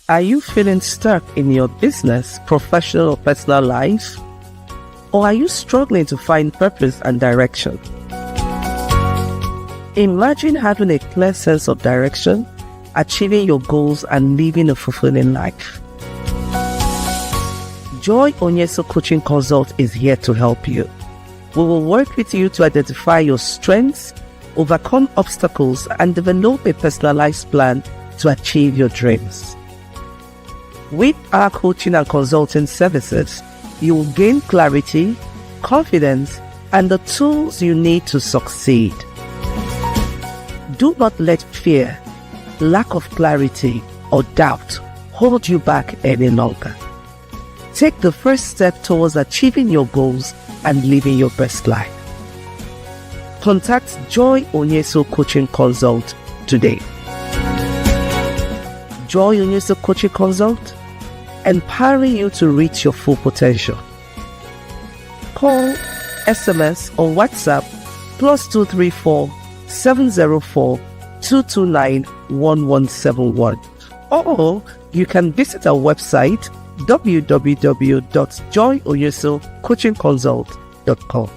Are you feeling stuck in your business, professional, or personal life? Or are you struggling to find purpose and direction? Imagine having a clear sense of direction, achieving your goals, and living a fulfilling life. Joy ONYESOH Coaching Consult is here to help you. We will work with you to identify your strengths, overcome obstacles, and develop a personalized plan to achieve your dreams. With our coaching and consulting services, you will gain clarity, confidence, and the tools you need to succeed. Do not let fear, lack of clarity, or doubt hold you back any longer. Take the first step towards achieving your goals and living your best life. Contact Joy ONYESOH Coaching Consult today. Joy ONYESOH Coaching Consult, empowering you to reach your full potential. Call, SMS, or WhatsApp +234 704 229 1171. Or you can visit our website www.joyoyesohcoachingconsult.com.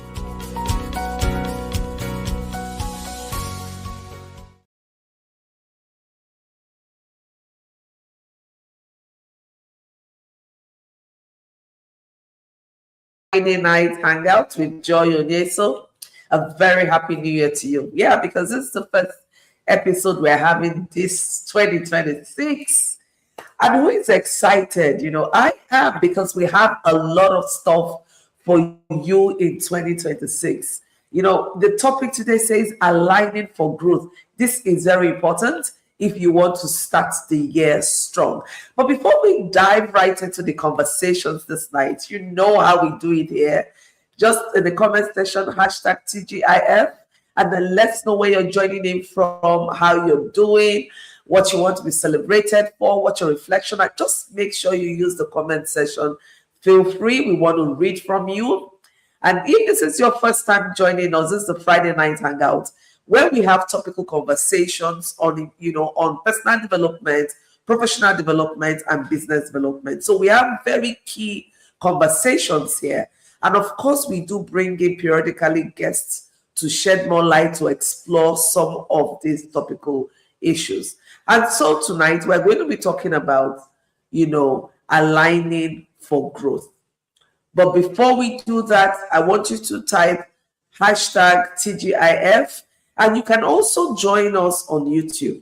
Friday night hangout with Joy ONYESOH. A very happy new year to you. Yeah, because this is the first episode we're having this 2026. And who is excited? I am, because we have a lot of stuff for you in 2026. The topic today says aligning for growth. This is very important if you want to start the year strong. But before we dive right into the conversations this night, you know how we do it here. Just in the comment section, #TGIF, and then let's know where you're joining in from, how you're doing, what you want to be celebrated for, what your reflection are. Just make sure you use the comment section. Feel free. We want to read from you. And if this is your first time joining us, this is the Friday night hangout, where we have topical conversations on, on personal development, professional development, and business development. So we have very key conversations here. And of course, we do bring in periodically guests to shed more light to explore some of these topical issues. And so tonight, we're going to be talking about, aligning for growth. But before we do that, I want you to type #TGIF. And you can also join us on YouTube.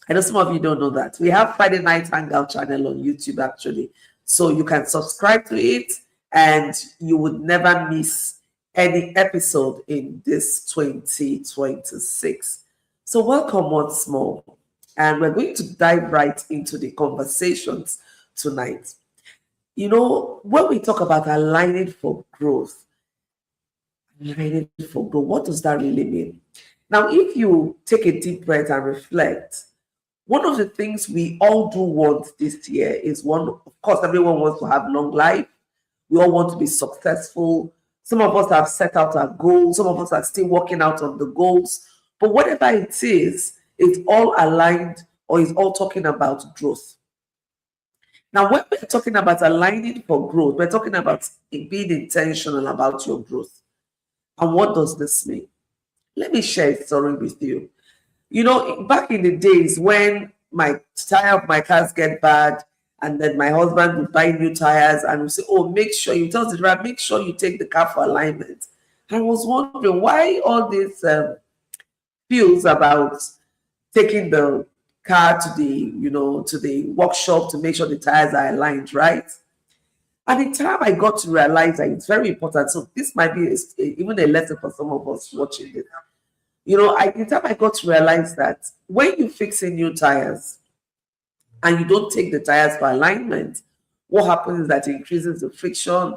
I know some of you don't know that. We have Friday Night Hangout channel on YouTube, actually. So you can subscribe to it, and you would never miss any episode in this 2026. So welcome once more. And we're going to dive right into the conversations tonight. When we talk about aligning for growth, what does that really mean? Now, if you take a deep breath and reflect, one of the things we all do want this year is of course, everyone wants to have long life. We all want to be successful. Some of us have set out our goals. Some of us are still working out on the goals. But whatever it is, it's all aligned, or it's all talking about growth. Now, when we're talking about aligning for growth, we're talking about being intentional about your growth. And what does this mean? Let me share a story with you. Back in the days when my tire of my cars get bad, and then my husband would buy new tires and would say, make sure you tell the driver, make sure you take the car for alignment. I was wondering why all these feels about taking the car to the workshop to make sure the tires are aligned, right? At the time, I got to realize that it's very important. So this might be even a lesson for some of us watching this. At the time, I got to realize that when you fix in new tires and you don't take the tires for alignment, what happens is that it increases the friction.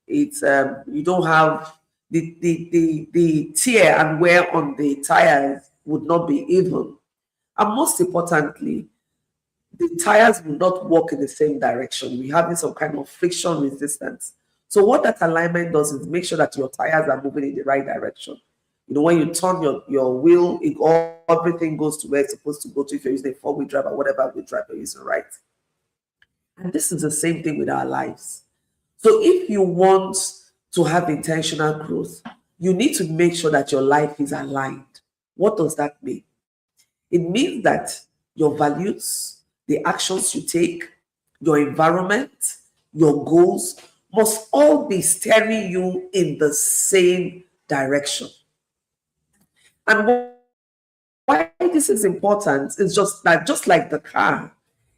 It's you don't have the tear and wear on the tires would not be even. And most importantly, the tires will not walk in the same direction. We're having some kind of friction resistance. So what that alignment does is make sure that your tires are moving in the right direction. when you turn your wheel, everything goes to where it's supposed to go to if you're using a four-wheel drive or whatever wheel drive you're using, right? And this is the same thing with our lives. So if you want to have intentional growth, you need to make sure that your life is aligned. What does that mean? It means that your values, the actions you take, your environment, your goals must all be steering you in the same direction. And why this is important is just like the car,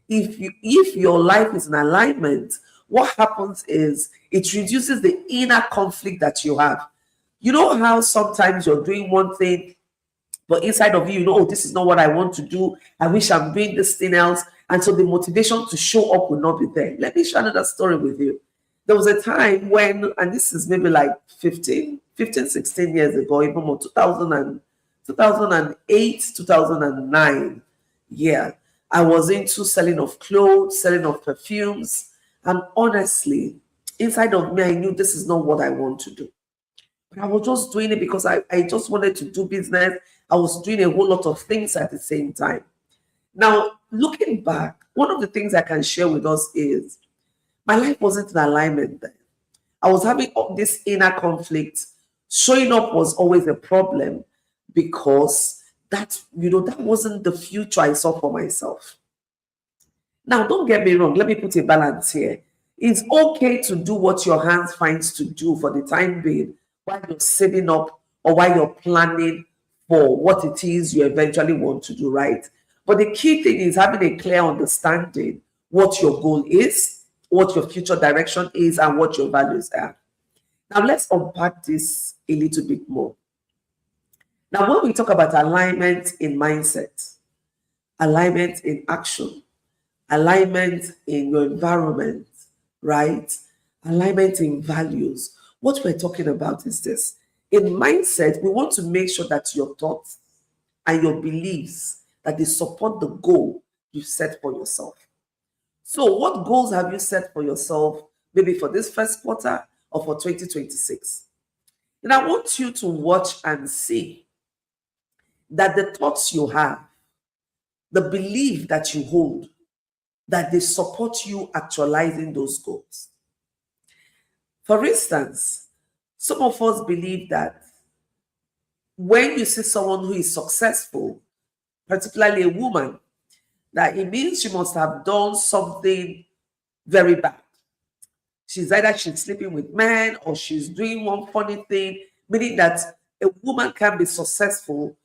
if your life is in alignment, what happens is it reduces the inner conflict that you have. You know how sometimes you're doing one thing, but inside of you, oh, this is not what I want to do. I wish I'm doing this thing else. And so the motivation to show up will not be there. Let me share another story with you. There was a time when, and this is maybe like 15, 16 years ago, even more, 2008, 2009. Yeah, I was into selling of clothes, selling of perfumes. And honestly, inside of me, I knew this is not what I want to do. But I was just doing it because I just wanted to do business. I was doing a whole lot of things at the same time. Now, looking back, one of the things I can share with us is my life wasn't in alignment then. I was having this inner conflict. Showing up was always a problem because that wasn't the future I saw for myself. Now, don't get me wrong. Let me put a balance here. It's okay to do what your hands finds to do for the time being while you're saving up or while you're planning for what it is you eventually want to do, right? But the key thing is having a clear understanding what your goal is, what your future direction is, and what your values are. Now, let's unpack this a little bit more. Now, when we talk about alignment in mindset, alignment in action, alignment in your environment, right? Alignment in values. What we're talking about is this. In mindset, we want to make sure that your thoughts and your beliefs, that they support the goal you set for yourself. So what goals have you set for yourself, maybe for this first quarter or for 2026? And I want you to watch and see that the thoughts you have, the belief that you hold, that they support you actualizing those goals. For instance, some of us believe that when you see someone who is successful, particularly a woman, that it means she must have done something very bad. She's sleeping with men or she's doing one funny thing, meaning that a woman can be successful,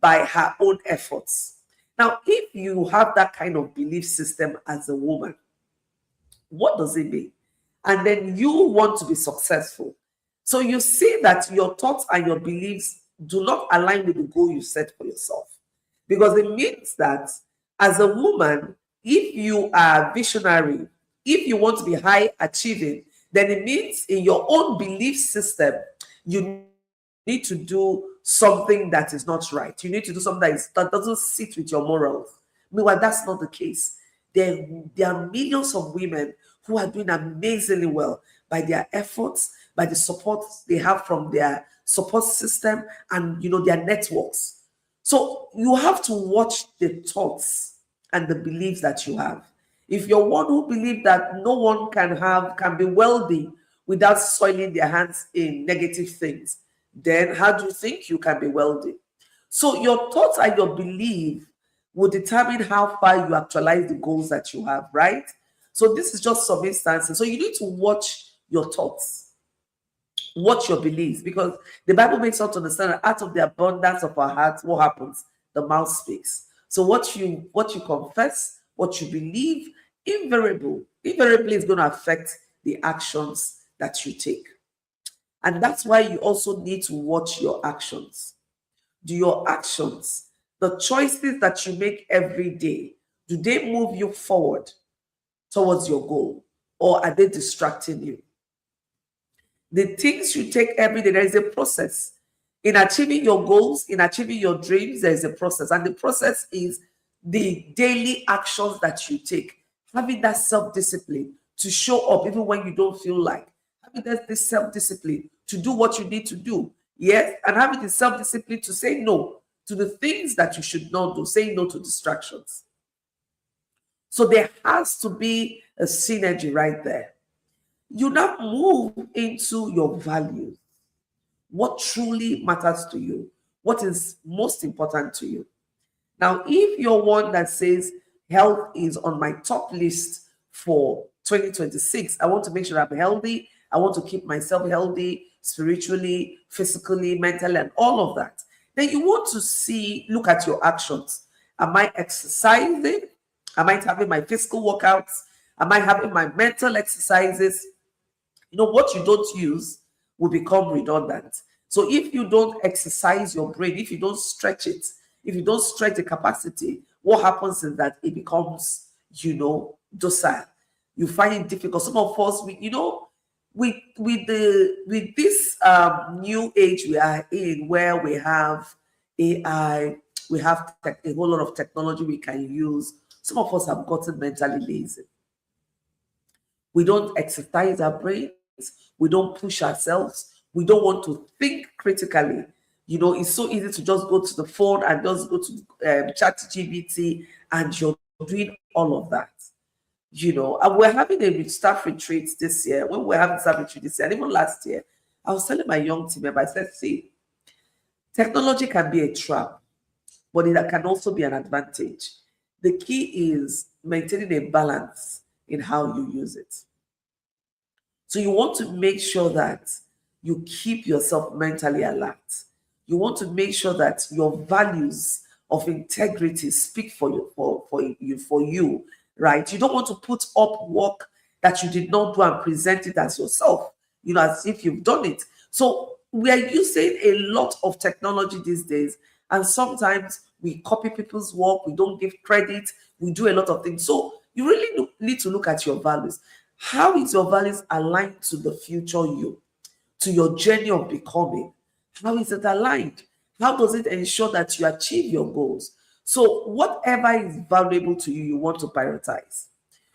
by her own efforts. Now, if you have that kind of belief system as a woman, what does it mean? And then you want to be successful. So you see that your thoughts and your beliefs do not align with the goal you set for yourself. Because it means that as a woman, if you are visionary, if you want to be high achieving, then it means in your own belief system, you need to do something that is not right. You need to do something that doesn't sit with your morals. Meanwhile, that's not the case. There are millions of women who are doing amazingly well by their efforts, by the support they have from their support system and their networks. So you have to watch the thoughts and the beliefs that you have. If you're one who believes that no one can be wealthy without soiling their hands in negative things, then how do you think you can be wealthy? So your thoughts and your belief will determine how far you actualize the goals that you have, right? So this is just some instances. So you need to watch your thoughts, watch your beliefs, because the Bible makes us understand that out of the abundance of our hearts, what happens? The mouth speaks. So what you confess, what you believe, invariably is going to affect the actions that you take. And that's why you also need to watch your actions. Do your actions, the choices that you make every day, do they move you forward towards your goal, or are they distracting you? The things you take every day, there is a process. In achieving your goals, in achieving your dreams, there is a process. And the process is the daily actions that you take. Having that self-discipline to show up even when you don't feel like. Having this self-discipline to do what you need to do. Yes, and having the self-discipline to say no to the things that you should not do, saying no to distractions. So there has to be a synergy right there. You now move into your values. What truly matters to you? What is most important to you? Now, if you're one that says health is on my top list for 2026, I want to make sure I'm healthy. I want to keep myself healthy spiritually, physically, mentally, and all of that. Then you want to look at your actions. Am I exercising? Am I having my physical workouts? Am I having my mental exercises? What you don't use will become redundant. So if you don't exercise your brain, if you don't stretch it, if you don't stretch the capacity, what happens is that it becomes, docile. You find it difficult. Some of us, with this new age we are in, where we have AI, we have a whole lot of technology we can use. Some of us have gotten mentally lazy. We don't exercise our brains. We don't push ourselves. We don't want to think critically. It's so easy to just go to the phone and just go to ChatGPT, and you're doing all of that. And we're having a staff retreat this year. When we're having staff retreat this year, and even last year, I was telling my young team member, I said, see, technology can be a trap, but it can also be an advantage. The key is maintaining a balance in how you use it. So you want to make sure that you keep yourself mentally alert. You want to make sure that your values of integrity speak for you, right? You don't want to put up work that you did not do and present it as yourself, as if you've done it. So we are using a lot of technology these days, and sometimes we copy people's work, we don't give credit, we do a lot of things. So you really need to look at your values. How is your values aligned to the future you, to your journey of becoming? How is it aligned? How does it ensure that you achieve your goals? So whatever is valuable to you, you want to prioritize.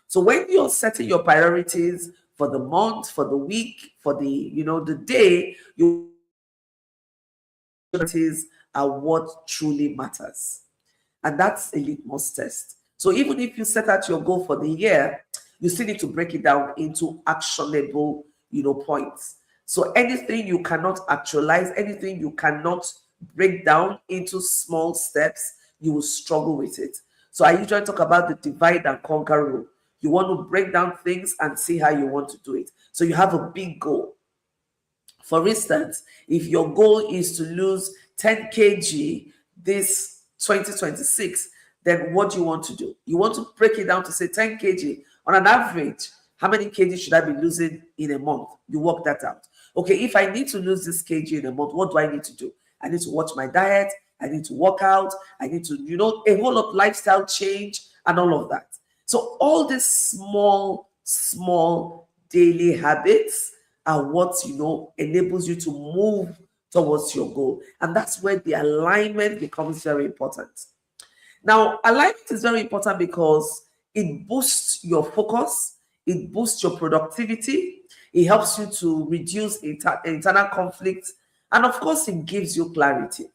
So when you're setting your priorities for the month, for the week, for the day, your priorities are what truly matters. And that's a litmus test. So even if you set out your goal for the year, you still need to break it down into actionable, points. So anything you cannot actualize, anything you cannot break down into small steps, you will struggle with it. So I usually talk about the divide and conquer rule. You want to break down things and see how you want to do it. So you have a big goal. For instance, if your goal is to lose 10 kg this 2026, then what do you want to do? You want to break it down to say 10 kg. On an average, how many kg should I be losing in a month? You work that out. Okay, if I need to lose this kg in a month, what do I need to do? I need to watch my diet. I need to work out. I need to, a whole lot of lifestyle change and all of that. So all these small daily habits are what, enables you to move towards your goal. And that's where the alignment becomes very important. Now, alignment is very important because it boosts your focus, it boosts your productivity, it helps you to reduce internal conflict, and of course, it gives you clarity.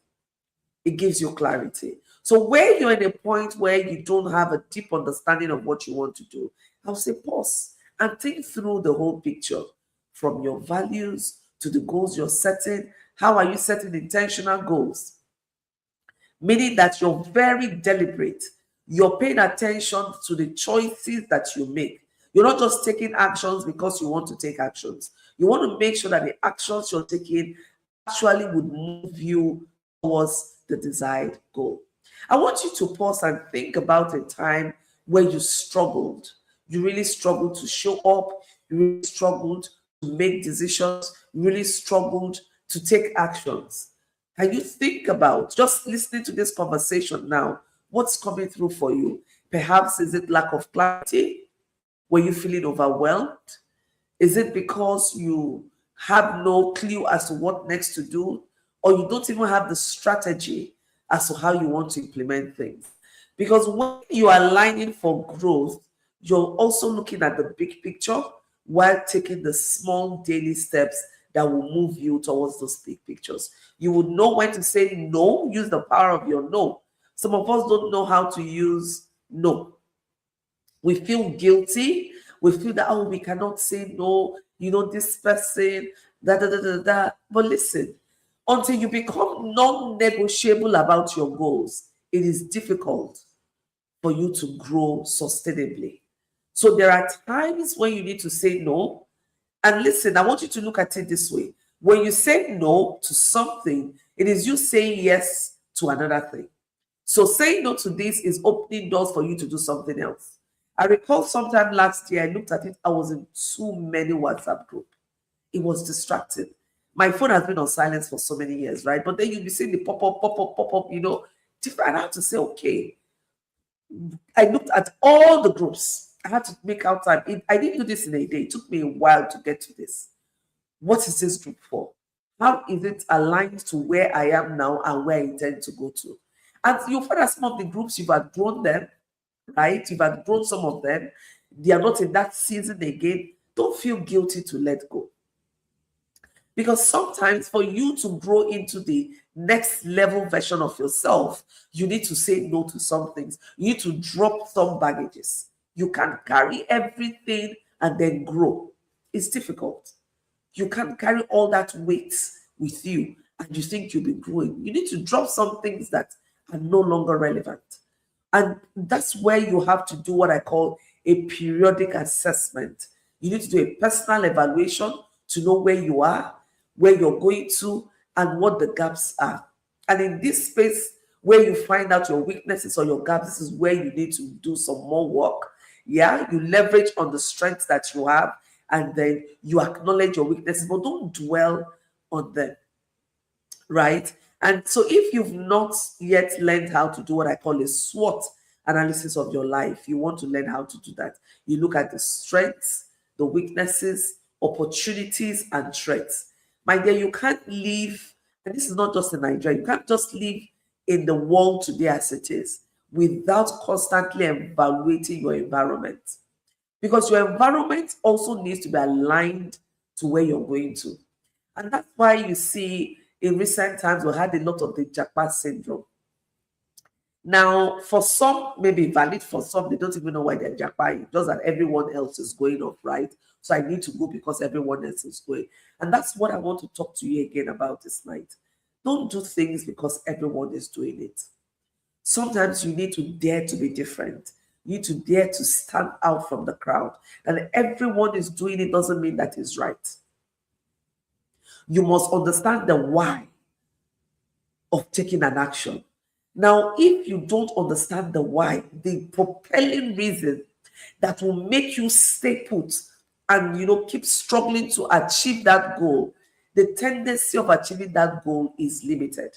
It gives you clarity. So where you're in a point where you don't have a deep understanding of what you want to do, I'll say pause and think through the whole picture, from your values to the goals you're setting. How are you setting intentional goals? Meaning that you're very deliberate. You're paying attention to the choices that you make. You're not just taking actions because you want to take actions. You want to make sure that the actions you're taking actually would move you towards the desired goal. I want you to pause and think about a time where you struggled. You really struggled to show up. You really struggled to make decisions. You really struggled to take actions. Can you think about, just listening to this conversation now, what's coming through for you? Perhaps is it lack of clarity? Were you feeling overwhelmed? Is it because you have no clue as to what next to do, or you don't even have the strategy as to how you want to implement things? Because when you are aligning for growth, you're also looking at the big picture while taking the small daily steps that will move you towards those big pictures. You would know when to say no, use the power of your no. Some of us don't know how to use no. We feel guilty. We feel that, oh, we cannot say no, this person, da da da da da. But listen, until you become non-negotiable about your goals, it is difficult for you to grow sustainably. So there are times when you need to say no. And listen, I want you to look at it this way. When you say no to something, it is you saying yes to another thing. So saying no to this is opening doors for you to do something else. I recall sometime last year, I looked at it, I was in too many WhatsApp groups. It was distracting. My phone has been on silence for so many years, right? But then you'll be seeing the pop up, different. I had to say, okay. I looked at all the groups. I had to make out time. I didn't do this in a day. It took me a while to get to this. What is this group for? How is it aligned to where I am now and where I intend to go to? And you'll find that some of the groups, you've outgrown them, right? You've outgrown some of them. They are not in that season again. Don't feel guilty to let go. Because sometimes for you to grow into the next level version of yourself, you need to say no to some things. You need to drop some baggages. You can't carry everything and then grow. It's difficult. You can't carry all that weight with you and you think you'll be growing. You need to drop some things that are no longer relevant. And that's where you have to do what I call a periodic assessment. You need to do a personal evaluation to know where you are, where you're going to, and what the gaps are. And in this space where you find out your weaknesses or your gaps, this is where you need to do some more work. Yeah, you leverage on the strengths that you have, and then you acknowledge your weaknesses, but don't dwell on them, right? And so if you've not yet learned how to do what I call a SWOT analysis of your life, you want to learn how to do that. You look at the strengths, the weaknesses, opportunities, and threats. My dear, you can't live, and this is not just in Nigeria, you can't just live in the world today as it is without constantly evaluating your environment. Because your environment also needs to be aligned to where you're going to. And that's why you see in recent times we had a lot of the Jackpot syndrome. Now, for some, maybe valid, for some, they don't even know why they're jackpot. Just that everyone else is going off, right? So I need to go because everyone else is going. And that's what I want to talk to you again about this night. Don't do things because everyone is doing it. Sometimes you need to dare to be different. You need to dare to stand out from the crowd. And everyone is doing it doesn't mean that is right. You must understand the why of taking an action. Now, if you don't understand the why, the propelling reason that will make you stay put and keep struggling to achieve that goal, the tendency of achieving that goal is limited.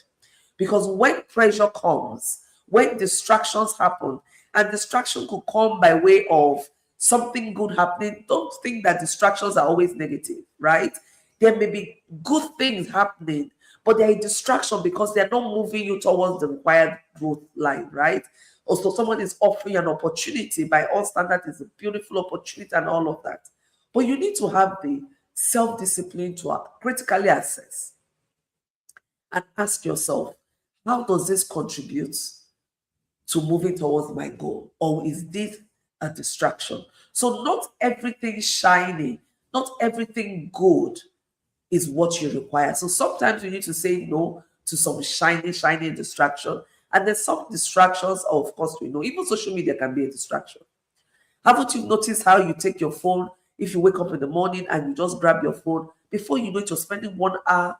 Because when pressure comes, when distractions happen, and distraction could come by way of something good happening, don't think that distractions are always negative, right? There may be good things happening, but they're a distraction because they're not moving you towards the required growth line, right? Also, someone is offering an opportunity. By all standards, it's a beautiful opportunity and all of that. But you need to have the self-discipline to critically assess and ask yourself, how does this contribute to moving towards my goal? Or is this a distraction? So not everything shiny, not everything good is what you require. So sometimes you need to say no to some shiny distraction. And then some distractions, of course, we know, even social media can be a distraction. Haven't you noticed how you take your phone, if you wake up in the morning and you just grab your phone, before you know it, you're spending 1 hour,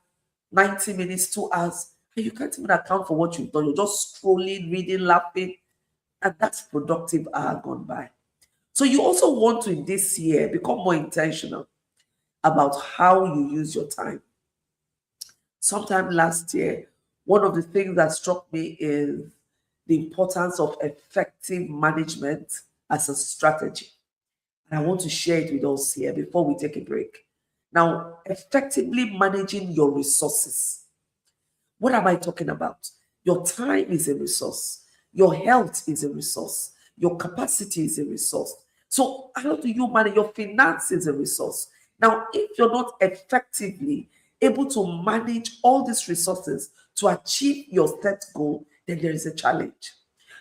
90 minutes, 2 hours, and you can't even account for what you've done. You're just scrolling, reading, laughing, and that's productive hour gone by. So you also want to, in this year, become more intentional about how you use your time. Sometime last year, one of the things that struck me is the importance of effective management as a strategy. And I want to share it with us here before we take a break. Now, effectively managing your resources. What am I talking about? Your time is a resource. Your health is a resource. Your capacity is a resource. So how do you manage your finance is a resource? Now, if you're not effectively able to manage all these resources to achieve your set goal, then there is a challenge.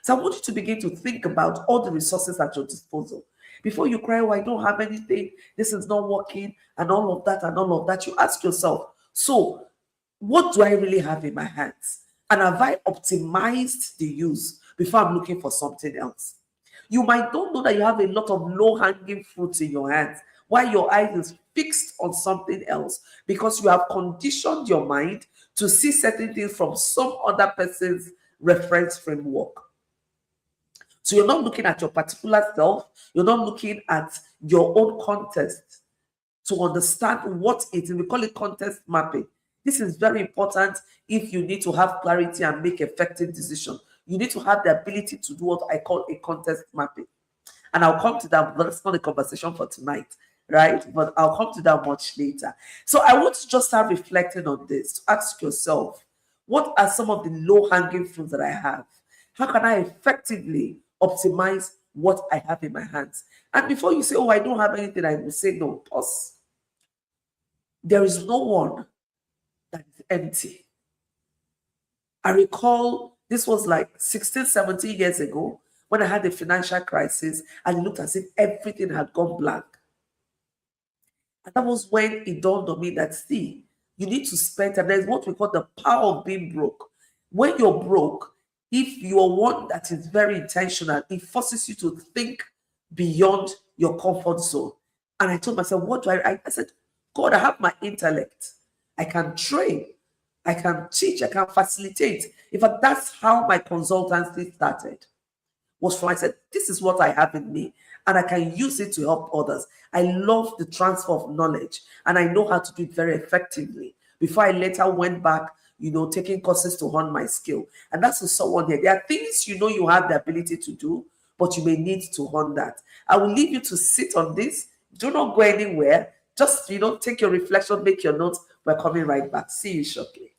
So I want you to begin to think about all the resources at your disposal. Before you cry, oh, I don't have anything, this is not working, and all of that, and all of that, you ask yourself, so what do I really have in my hands? And have I optimized the use before I'm looking for something else? You might not know that you have a lot of low-hanging fruits in your hands while your eyes is fixed on something else because you have conditioned your mind to see certain things from some other person's reference framework. So you're not looking at your particular self, you're not looking at your own context to understand what it is. We call it context mapping. This is very important if you need to have clarity and make effective decisions. You need to have the ability to do what I call a context mapping. And I'll come to that, but that's not a conversation for tonight, right? But I'll come to that much later. So I want to just start reflecting on this. Ask yourself, what are some of the low-hanging fruits that I have? How can I effectively optimize what I have in my hands? And before you say, oh, I don't have anything, I will say, no, pause. There is no one that is empty. I recall this was like 16, 17 years ago when I had a financial crisis and it looked as if everything had gone blank. And that was when it dawned on me that, see, you need to spend time. There's what we call the power of being broke. When you're broke, if you're one that is very intentional, it forces you to think beyond your comfort zone. And I told myself, what do I said, God, I have my intellect. I can train. I can teach. I can facilitate. In fact, that's how my consultancy started. Was from, I said, this is what I have in me, and I can use it to help others. I love the transfer of knowledge, and I know how to do it very effectively. Before I later went back, taking courses to hone my skill. And that's for someone here. There are things you have the ability to do, but you may need to hone that. I will leave you to sit on this. Do not go anywhere. Just, take your reflection, make your notes. We're coming right back. See you shortly.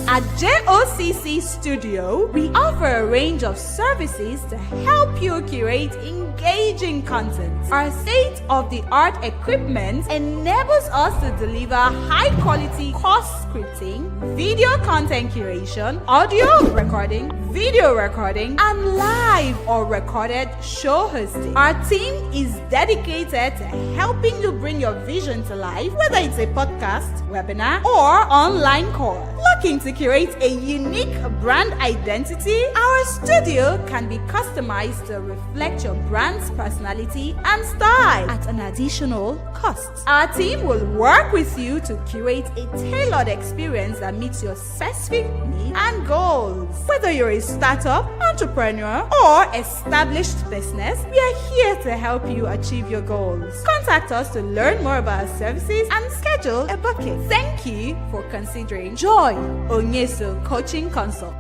At JOCC Studio, we offer a range of services to help you curate engaging content. Our state-of-the-art equipment enables us to deliver high-quality course scripting, video content curation, audio recording, video recording, and live or recorded show hosting. Our team is dedicated to helping you bring your vision to life, whether it's a podcast, webinar, or online course. Looking to curate a unique brand identity? Our studio can be customized to reflect your brand's personality and style at an additional cost. Our team will work with you to curate a tailored experience that meets your specific needs and goals. Whether you're a startup, entrepreneur, or established business, we are here to help you achieve your goals. Contact us to learn more about our services and schedule a booking. Thank you for considering Joy ONYESOH Coaching Consult.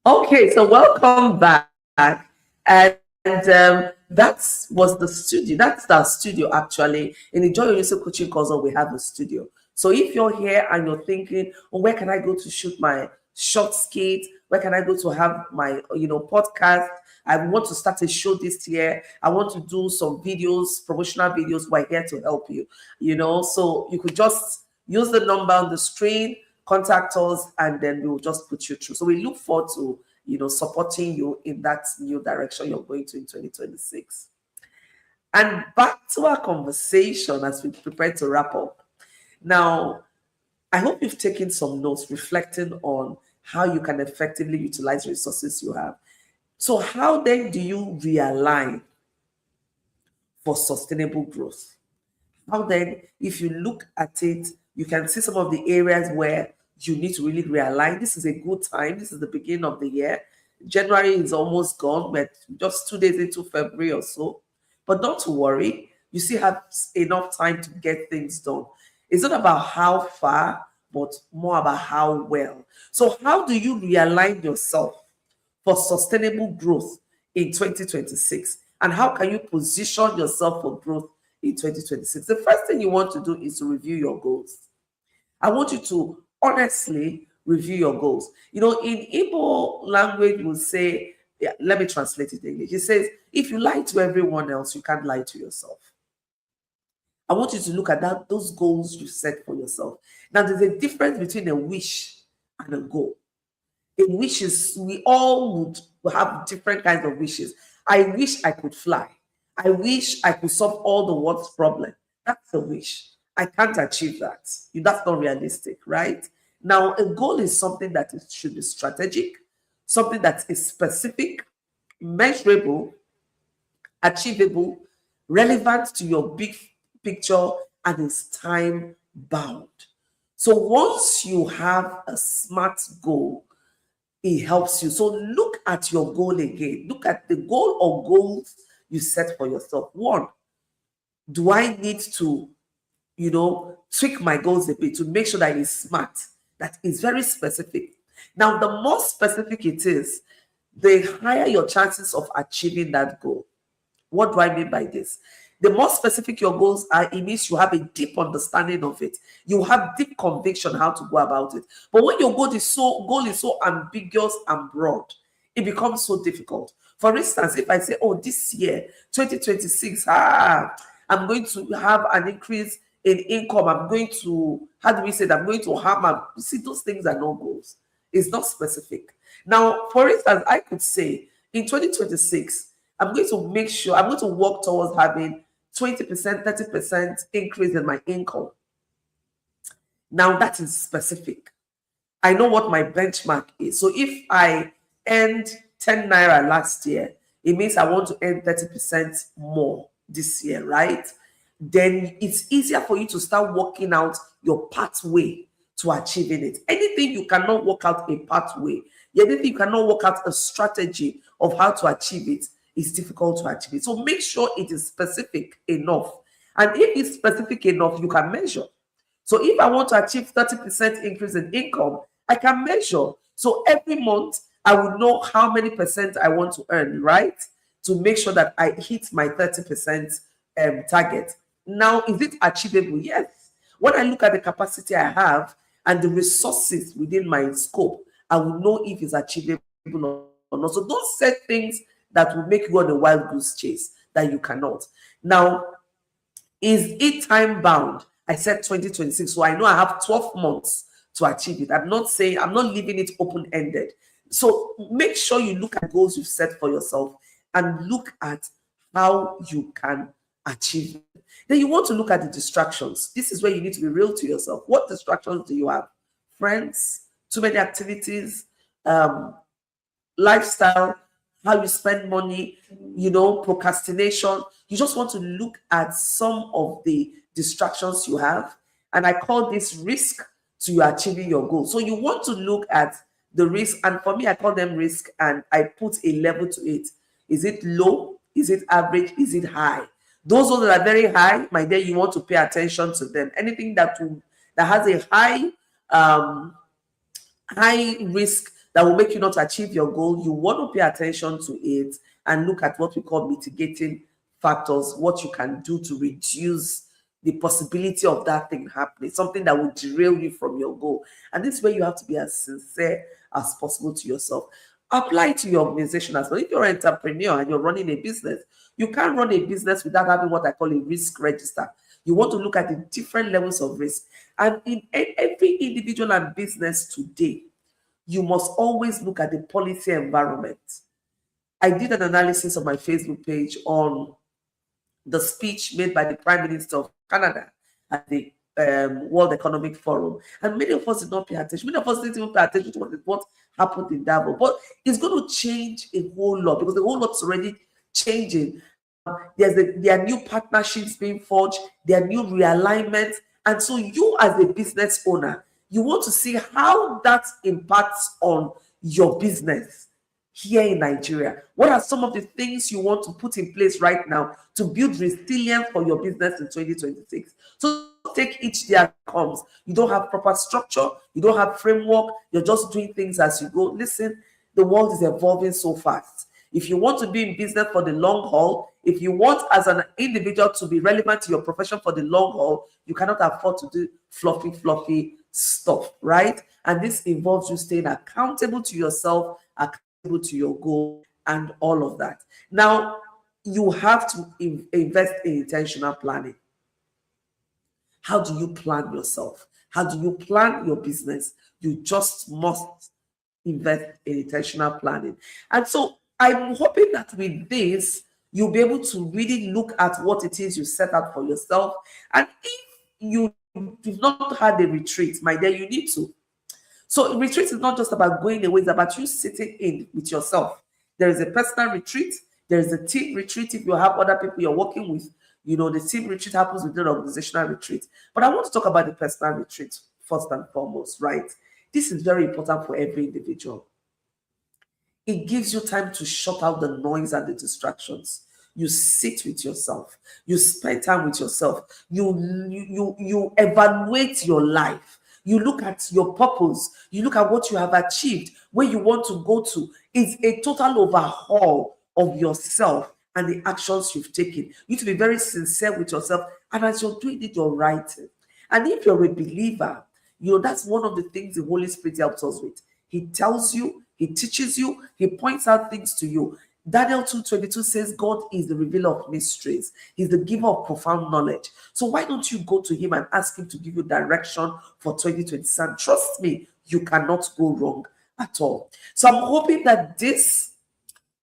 Okay, so welcome back. And that was the studio. That's our studio, actually. In the Joy ONYESOH Coaching Consult, we have a studio. So if you're here and you're thinking, oh, where can I go to shoot my short skit? Where can I go to have my, podcast? I want to start a show this year. I want to do some videos, promotional videos. We're here to help you, So you could just use the number on the screen, contact us, and then we will just put you through. So we look forward to supporting you in that new direction you're going to in 2026. And back to our conversation as we prepare to wrap up. Now, I hope you've taken some notes reflecting on how you can effectively utilize resources you have. So how then do you realign for sustainable growth? How then, if you look at it, you can see some of the areas where you need to really realign. This is a good time. This is the beginning of the year. January is almost gone. We're just 2 days into February or so. But not to worry. You still have enough time to get things done. It's not about how far, but more about how well. So how do you realign yourself for sustainable growth in 2026? And how can you position yourself for growth in 2026? The first thing you want to do is to review your goals. I want you to honestly review your goals. In Igbo language, we'll say, yeah, let me translate it in English. It says, if you lie to everyone else, you can't lie to yourself. I want you to look at those goals you set for yourself. Now, there's a difference between a wish and a goal. In wishes, we all would have different kinds of wishes. I wish I could fly. I wish I could solve all the world's problem. That's a wish. I can't achieve that. That's not realistic, right? Now, a goal is something that should be strategic, something that is specific, measurable, achievable, relevant to your big picture, and is time bound. So once you have a SMART goal, it helps you. So look at your goal again. Look at the goal or goals you set for yourself. One, do I need to, tweak my goals a bit to make sure that it's SMART, that is very specific? Now, the more specific it is, the higher your chances of achieving that goal. What do I mean by this? The more specific your goals are, it means you have a deep understanding of it. You have deep conviction how to go about it. But when your goal is so ambiguous and broad, it becomes so difficult. For instance, if I say, this year, 2026, I'm going to have an increase in income. I'm going to, I'm going to hammer. You see, those things are no goals. It's not specific. Now, for instance, I could say in 2026, I'm going to make sure, I'm going to work towards having 20%, 30% increase in my income. Now that is specific. I know what my benchmark is. So if I earned 10 naira last year, it means I want to earn 30% more this year, right? Then it's easier for you to start working out your pathway to achieving it. Anything you cannot work out a pathway, anything you cannot work out a strategy of how to achieve it, it's difficult to achieve it. So make sure it is specific enough. And if it's specific enough, you can measure. So if I want to achieve 30% increase in income, I can measure. So every month, I will know how many percent I want to earn, right? To make sure that I hit my 30% target. Now, is it achievable? Yes. When I look at the capacity I have and the resources within my scope, I will know if it's achievable or not. So don't set things that will make you go on a wild goose chase that you cannot. Now, is it time bound? I said 2026, so I know I have 12 months to achieve it. I'm not leaving it open-ended. So make sure you look at goals you've set for yourself and look at how you can achieve it. Then you want to look at the distractions. This is where you need to be real to yourself. What distractions do you have? Friends, too many activities, lifestyle, how you spend money, procrastination. You just want to look at some of the distractions you have. And I call this risk to you achieving your goal. So you want to look at the risk. And for me, I call them risk and I put a level to it. Is it low? Is it average? Is it high? Those that are very high, my dear, you want to pay attention to them. Anything that has a high risk that will make you not achieve your goal, you want to pay attention to it and look at what we call mitigating factors, what you can do to reduce the possibility of that thing happening, something that will derail you from your goal. And this is where you have to be as sincere as possible to yourself. Apply to your organization as well. If you're an entrepreneur and you're running a business, you can't run a business without having what I call a risk register. You want to look at the different levels of risk. And in every individual and business today, you must always look at the policy environment. I did an analysis on my Facebook page on the speech made by the Prime Minister of Canada at the World Economic Forum. And many of us did not pay attention. Many of us didn't even pay attention to what happened in Davos. But it's going to change a whole lot because the whole lot's already changing. There are new partnerships being forged. There are new realignments. And so you as a business owner, you want to see how that impacts on your business here in Nigeria. What are some of the things you want to put in place right now to build resilience for your business in 2026? So take each day as it comes. You don't have proper structure. You don't have framework. You're just doing things as you go. Listen, the world is evolving so fast. If you want to be in business for the long haul, if you want as an individual to be relevant to your profession for the long haul, you cannot afford to do fluffy stuff, right? And this involves you staying accountable to yourself, accountable to your goal, and all of that. Now, you have to invest in intentional planning. How do you plan yourself? How do you plan your business? You just must invest in intentional planning. And so I'm hoping that with this, you'll be able to really look at what it is you set out for yourself. And if you've not had a retreat, my dear, you need to. So retreat is not just about going away, it's about you sitting in with yourself. There is a personal retreat, there is a team retreat. If you have other people you're working with, the team retreat happens within an organizational retreat. But I want to talk about the personal retreat first and foremost, right? This is very important for every individual. It gives you time to shut out the noise and the distractions. You sit with yourself. You spend time with yourself. You evaluate your life. You look at your purpose. You look at what you have achieved, where you want to go to. It's a total overhaul of yourself and the actions you've taken. You need to be very sincere with yourself. And as you're doing it, you're writing. And if you're a believer, that's one of the things the Holy Spirit helps us with. He tells you, he teaches you, he points out things to you. Daniel 2:22 says God is the revealer of mysteries. He's the giver of profound knowledge. So why don't you go to him and ask him to give you direction for 2027? Trust me, you cannot go wrong at all. So I'm hoping that this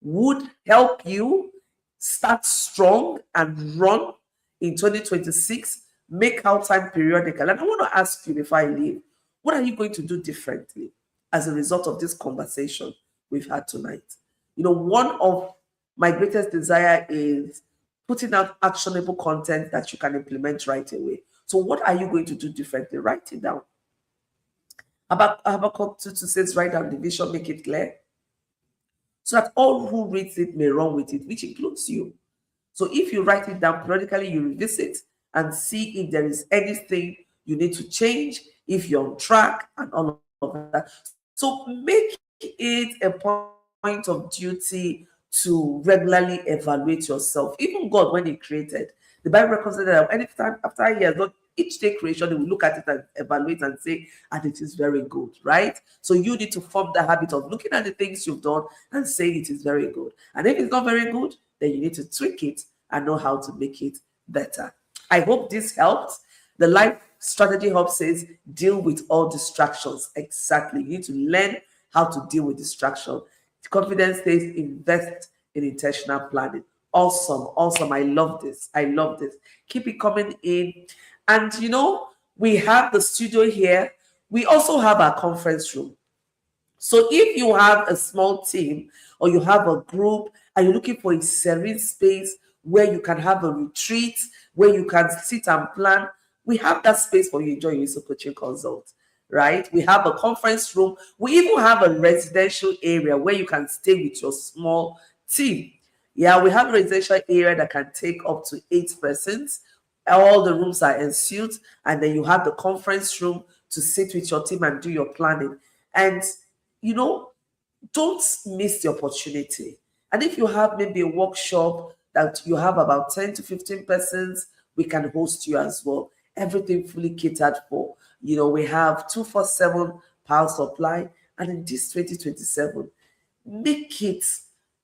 would help you start strong and run in 2026. Make out time periodical. And I want to ask you before I leave, what are you going to do differently as a result of this conversation we've had tonight? One of my greatest desire is putting out actionable content that you can implement right away. So what are you going to do differently? Write it down. Habakkuk 2 says, write down the vision, make it clear, so that all who reads it may run with it, which includes you. So if you write it down periodically, you revisit and see if there is anything you need to change, if you're on track and all of that. So make it a point of duty to regularly evaluate yourself. Even God, when he created, the Bible records that anytime after years, each day creation, they will look at it and evaluate and say, and it is very good, right? So you need to form the habit of looking at the things you've done and saying it is very good. And if it's not very good, then you need to tweak it and know how to make it better. I hope this helped. The Life Strategy Hub says, deal with all distractions. Exactly. You need to learn how to deal with distraction. Confidence says, invest in intentional planning. Awesome. I love this. Keep it coming in. And we have the studio here. We also have our conference room. So if you have a small team or you have a group and you're looking for a serene space where you can have a retreat, where you can sit and plan, we have that space for you. Enjoy your coaching consult, right? We have a conference room. We even have a residential area where you can stay with your small team. Yeah, we have a residential area that can take up to 8 persons. All the rooms are ensuite, and then you have the conference room to sit with your team and do your planning. And don't miss the opportunity. And if you have maybe a workshop that you have about 10 to 15 persons, we can host you as well. Everything fully catered for. We have 24/7 power supply. And in this 2027, make it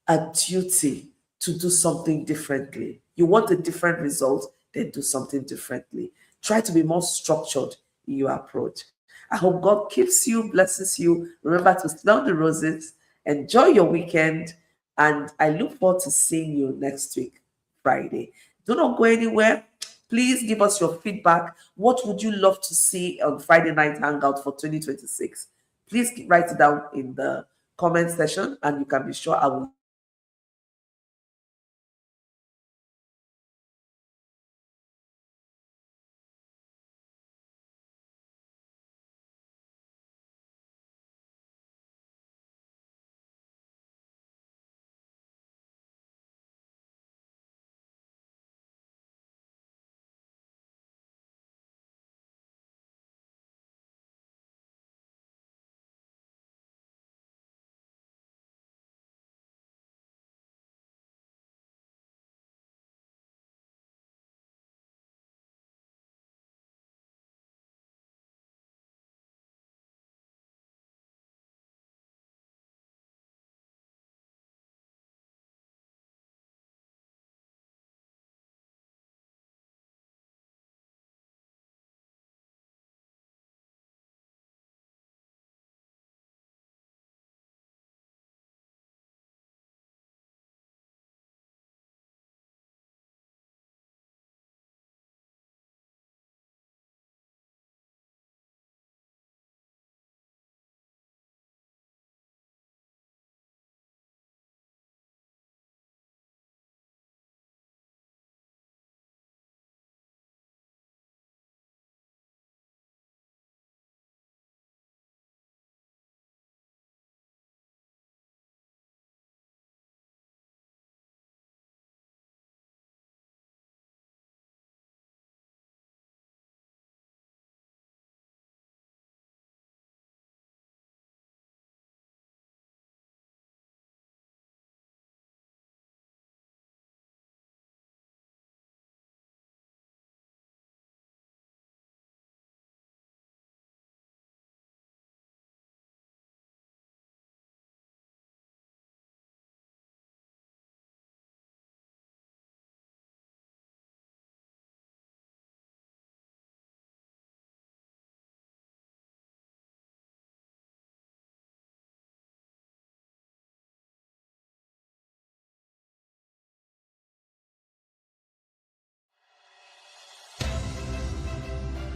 a duty to do something differently. You want a different result, then do something differently. Try to be more structured in your approach. I hope God keeps you, blesses you. Remember to smell the roses, enjoy your weekend, and I look forward to seeing you next week, Friday. Do not go anywhere. Please give us your feedback. What would you love to see on Friday Night Hangout for 2026? Please write it down in the comment section, and you can be sure I will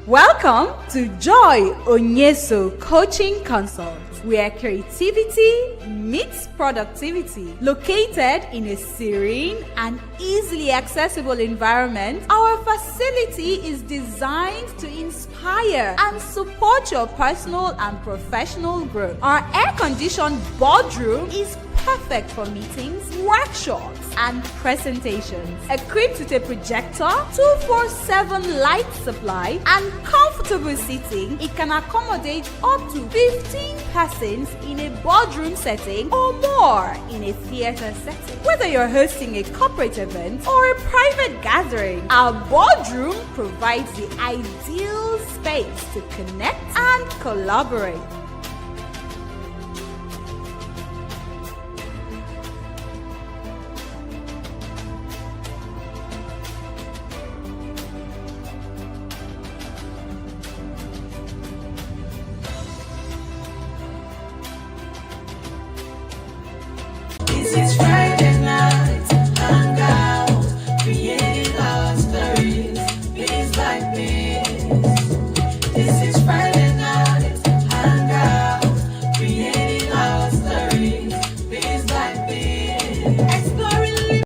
Welcome to Joy ONYESOH Coaching Consult, where creativity meets productivity. Located in a serene and easily accessible environment, our facility is designed to inspire and support your personal and professional growth. Our air-conditioned boardroom is perfect for meetings, workshops, and presentations. Equipped with a projector, 24/7 light supply, and comfortable seating, it can accommodate up to 15 persons in a boardroom setting or more in a theater setting. Whether you're hosting a corporate event or a private gathering, our boardroom provides the ideal space to connect and collaborate. This is Friday.